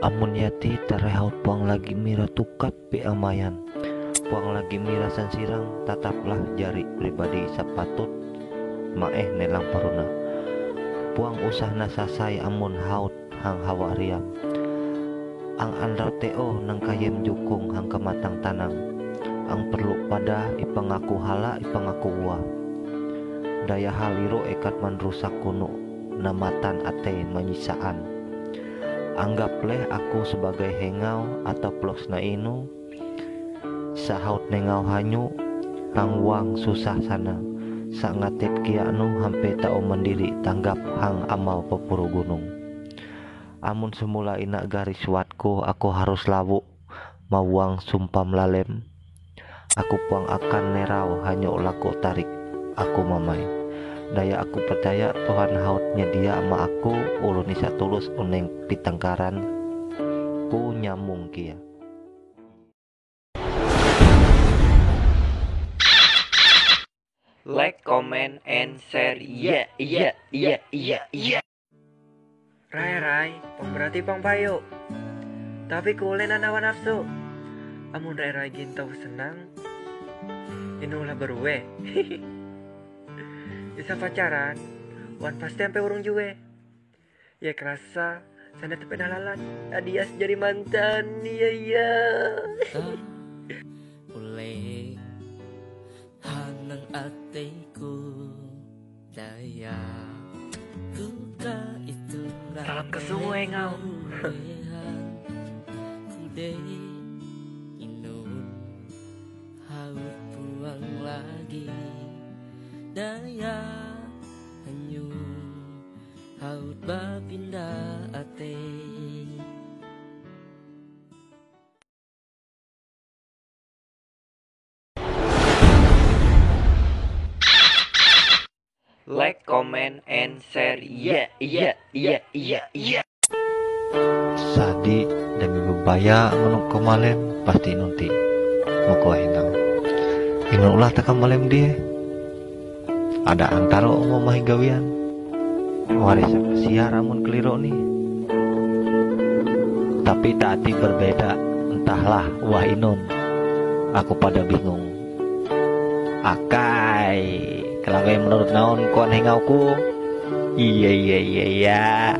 Amun yati terehaut puang lagi mira tukat pi amayan. Puang lagi mira sansirang tataplah jari pribadi sapatut maeh nelang paruna. Puang usah nasasai amun haut hang hawariam. Ang andraw teo nang kayem jukung hang kematang tanang. Ang perlu pada ipangaku hala ipangaku uwa. Daya haliro ekat manrusak kuno namatan ate manyisaan. Anggapleh aku sebagai hengau atau plos na inu. Sahaut nengau hanyu hang wang susah sana. Sangatit kianu hampe tao mandiri tanggap hang amal pepuru gunung. Amun semula inak garis watku aku harus lawu mawang sumpam lalem. Aku puang akan nerau hanya laku tarik aku mamai. Daya aku percaya Tuhan hautnya dia ama aku ulun isa tulus uneng pitangkaran ku nyamung kia. Like, comment, and share. Yeah, yeah, yeah, yeah, yeah. Rai, berarti pang payo. Tapi kulen anawan nafsu. Amun rai gintau senang. Inulah berwe. Bisa pacaran. Wan pasti sampai urung juwe. Ya kerasa sana tepen halalan. Adias jadi mantan. Iya iya. Uli hanang atiku daya duka itu Salam ke semua engau. kude inun haut puang lagi daya hanyu haut bapinda ate. Like, comment, and share. Yeah, yeah, yeah, yeah, yeah. Sadi demi bebaya ngunuk kemalem pasti nunti muko hengau. Inulah tak kemalem dia. Ada antaro mau mahigawian. Waris siar amun keliro nih. Tapi tati berbeda. Entahlah wah inun. Aku pada bingung. Akai, kalau menurut naon kuan hengauku. Iya.